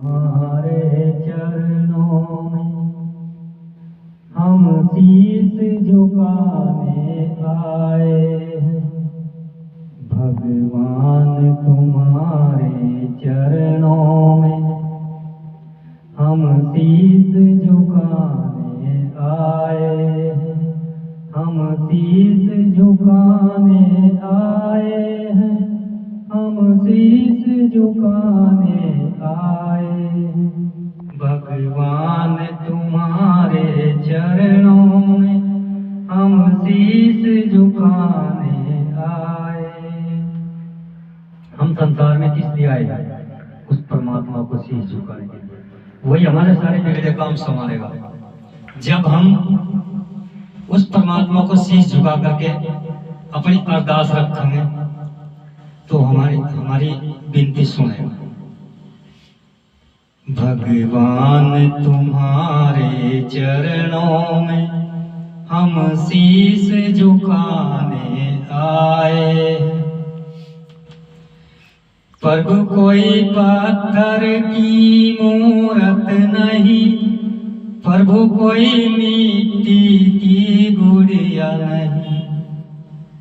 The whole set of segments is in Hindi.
तुम्हारे चरणों में हम शीश झुकाने आए हैं। भगवान तुम्हारे चरणों में हम शीश झुकाने आए हैं। हम शीश झुकाने आए हैं। हम शीश झुकाने आए हैं। भगवान तुम्हारे चरणों में हम शीश झुकाने आए। हम संसार में किस लिए आए हैं? उस परमात्मा को शीश झुकाने के लिए। वही हमारे सारे बिगड़े काम संभालेगा। जब हम उस परमात्मा को शीश झुका करके अपनी अरदास रखेंगे तो हमारी विनती सुनेगा। भगवान तुम्हारे चरणों में हम शीश झुकाने आए। प्रभु कोई पत्थर की मूरत नहीं, प्रभु कोई मिट्टी की गुड़िया नहीं।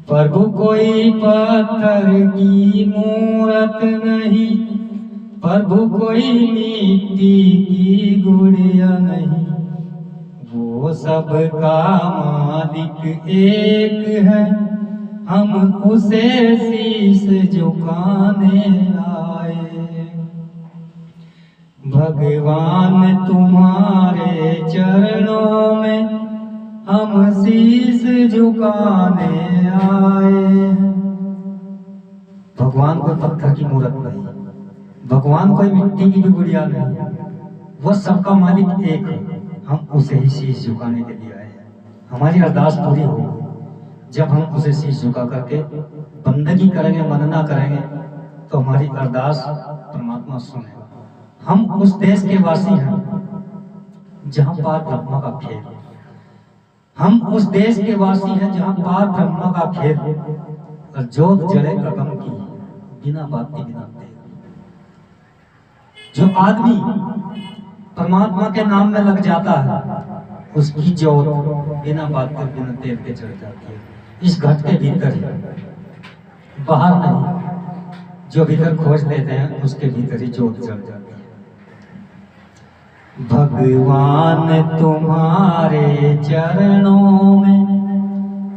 प्रभु कोई पत्थर की मूरत नहीं, प्रभु कोई मिट्टी की गुड़िया नहीं। वो सबका मालिक एक है, हम उसे शीश झुकाने आए। भगवान तुम्हारे चरणों में हम शीश झुकाने आए। भगवान कोई पत्थर की मूरत नहीं, भगवान कोई मिट्टी की भी गुड़िया नहीं। वो सबका मालिक एक है, हम उसे ही शीश झुकाने के लिए आए। हमारी अरदास पूरी होगी जब हम उसे शीश झुका करके बंदगी करेंगे, मनना करेंगे, तो हमारी अरदास परमात्मा सुनेगा। हम उस देश के वासी हैं जहां पार ब्रह्मा का खेल। हम उस देश के वासी हैं जहां पार ब्रह्मा का खेल और जोत जले गगन की बिना बाती बिना तेल। जो आदमी परमात्मा के नाम में लग जाता है उसकी जोत बिना बात के बिना तेल के चढ़ जाती है। इस घट के भीतर ही, बाहर नहीं। जो भीतर खोज लेते हैं उसके भीतर ही जोत जल जाती है। भगवान तुम्हारे चरणों में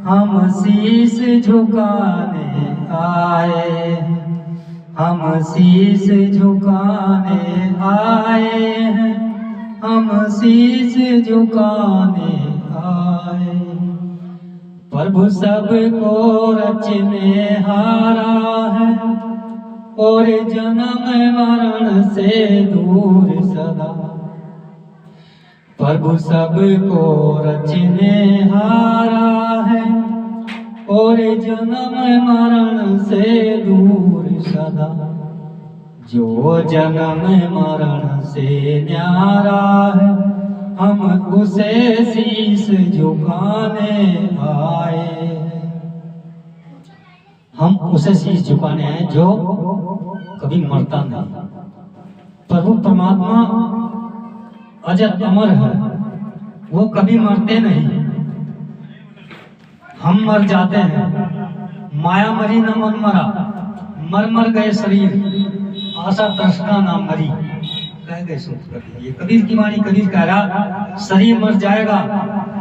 हम शीश झुकाने आए। हम शीश झुकाने आए हैं। हम शीश झुकाने आए। प्रभु सबको रचने हारा है और जन्म मरण से दूर सदा। प्रभु सबको रचने हारा है और जन्म मरण से दूर सदा। जो जन्म मरण से न्यारा है हम उसे शीश झुकाने आए। हम उसे शीश झुकाने आए जो कभी मरता नहीं। प्रभु परमात्मा अजर अमर है, वो कभी मरते नहीं। हम मर जाते हैं। माया मरी न मन मरा, मर मर गए शरीर, आशा तृष्णा ना मरी, कह गए सुख कबीर। ये कबीर की वाणी। कबीर कह रहा शरीर मर जाएगा,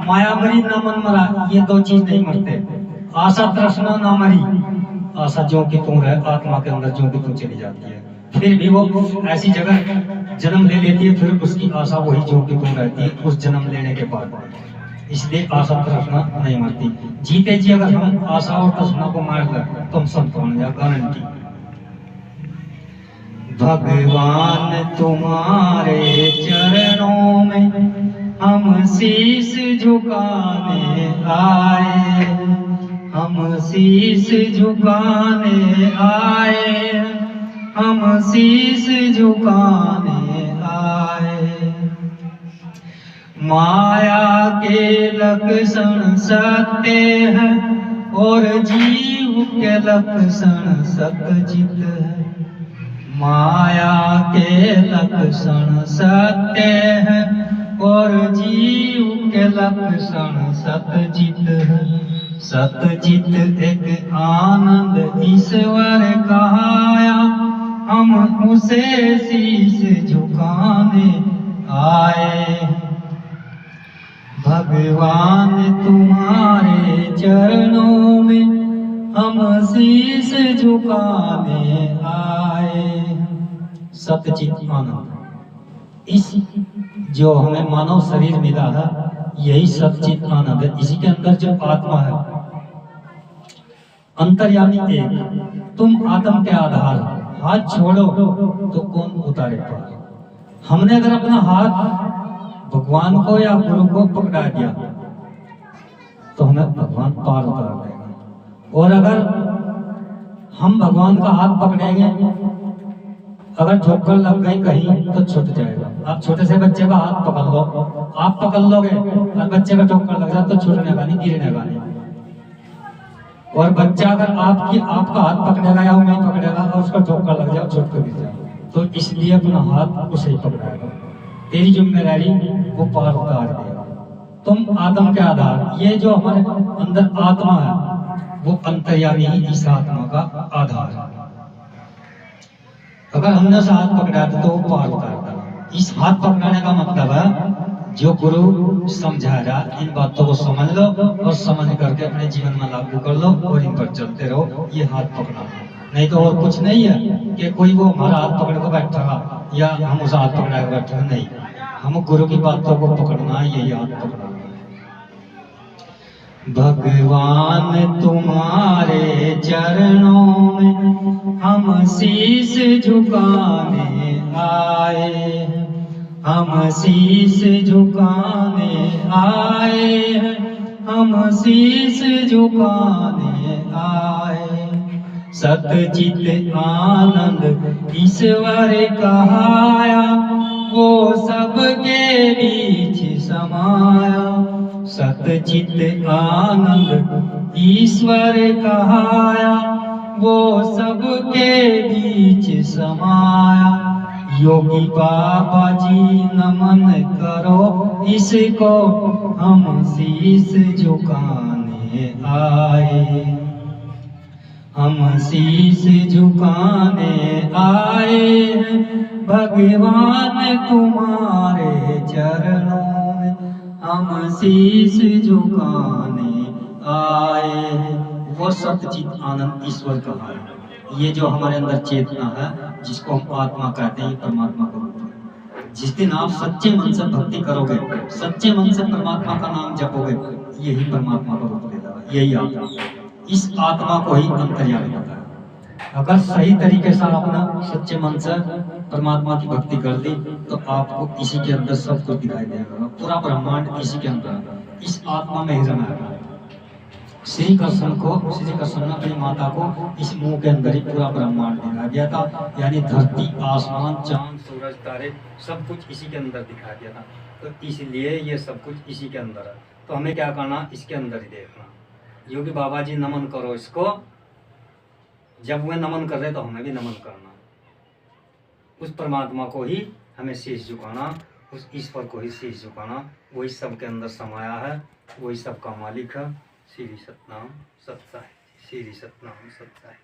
माया मरी ना मन मरा, ये दो चीज नहीं मरते। आशा तृष्णा ना मरी, आशा जो कि तुम है आत्मा के अंदर जो कि तुम चली जाती है, फिर भी वो ऐसी जगह जन्म ले लेती है, फिर उसकी आशा वही जो कि तुम रहती है उस जन्म लेने के बाद। इसलिए आशा तृष्णा नहीं मरती। जीते जी अगर हम आशा और तृष्णा को मार दें तो हम संत बन जाए, गारंटी। भगवान तुम्हारे चरणों में हम शीश झुकाने आए। हम शीश झुकाने आए। हम शीश झुकाने आए। माया के लक्षण सत्य है और जीव के लक्षण सतचित है। माया के लक्षण सत्य है और जीव के लक्षण सतचित है। सतचित एक आनंद ईश्वर कहाया, हम उसे शीश झुकाने आए। भगवान तुम्हारे चरणों में हम शीश झुकाने आए। सतचित आनंद, इस जो हमें मानव शरीर मिला है यही सतचित आनंद है। इसी के अंदर जो आत्मा है अंतर्यामी एक। तुम आत्म के आधार, हाथ छोड़ो तो कौन उतारे पार। हमने अगर अपना हाथ भगवान को या गुरु को पकड़ा दिया तो हमें भगवान पार उतार देगा। और अगर हम भगवान का हाथ पकड़ेंगे, अगर ठोकर लग गई कहीं तो छूट जाएगा। आप छोटे से बच्चे का हाथ पकड़ लो, आप पकड़ लोगे और बच्चे का ठोकर लग जाए तो छूटने का नहीं, गिरने का नहीं। और बच्चा अगर आपका हाथ पकड़ेगा या वो नहीं पकड़ेगा और उसका ठोकर लग जाए, छूट कर गिर जाए, तो इसलिए अपना हाथ उसे ही पकड़ाएगा। तेरी जिम्मेदारी वो पार उतार देगा। तुम आत्म के आधार, ये जो हमारे अंदर आत्मा है वो अंतर्यामी ही इस आत्मा का आधार है। अगर हमने उसे हाथ पकड़ा तो वो पार उतार देगा। इस हाथ पकड़ाने का मतलब है जो गुरु समझाएगा इन बातों को समझ लो और समझ करके अपने जीवन में लागू कर लो और इन पर चलते रहो। ये हाथ पकड़ना, नहीं तो और कुछ नहीं है कि कोई वो हमारा हाथ पकड़ कर बैठा या हम उसे हाथ पकड़ा कर बैठे। नहीं, हम गुरु की बातों को पकड़ना है, यही हाथ पकड़ना है। भगवान तुम्हारे चरणों में हम शीश झुकाने आए। हम शीश झुकाने आए हैं, हम शीश झुकाने आए। सतचित आनंद ईश्वर कहाया, वो सबके बीच समाया। सतचित आनंद ईश्वर कहाया, वो सबके बीच समाया। योगी बाबा जी नमन करो, इसको हम शीश झुकाने आए। हम शीश झुकाने आए हैं, भगवान तुम्हारे चरणों में हम शीश झुकाने आए हैं। वो सतचित आनंद ईश्वर कहा है। ये जो हमारे अंदर चेतना है जिसको हम आत्मा कहते हैं, ये परमात्मा का रूप है। जिस दिन आप सच्चे मन से भक्ति करोगे, सच्चे मन से परमात्मा का नाम जपोगे, यही परमात्मा का रूप लेगा, यही आत्मा। इस आत्मा को ही अंतर्यामी होता है। अगर सही तरीके से आपने सच्चे मन से परमात्मा की भक्ति कर दी तो आपको इसी के अंदर सब कुछ दिखाई देगा। पूरा ब्रह्मांड इसी के अंदर, इस आत्मा में ही रमा है। श्री कृष्ण ने अपनी माता को इस मुंह के अंदर ही पूरा ब्रह्मांड दिखा दिया था। यानी धरती, आसमान, चांद, सूरज, तारे सब कुछ इसी के अंदर दिखा दिया था। तो इसलिए ये सब कुछ इसी के अंदर है। तो हमें क्या करना, इसके अंदर ही देखना। योगी बाबा जी नमन करो इसको, जब वे नमन कर रहे तो हमें भी नमन करना। उस परमात्मा को ही हमें शीश झुकाना, उस ईश्वर को ही शीश झुकाना। वही सबके अंदर समाया है, वही सबका मालिक है। श्री सतनाम सत्साई, श्री सतनाम सत्साई।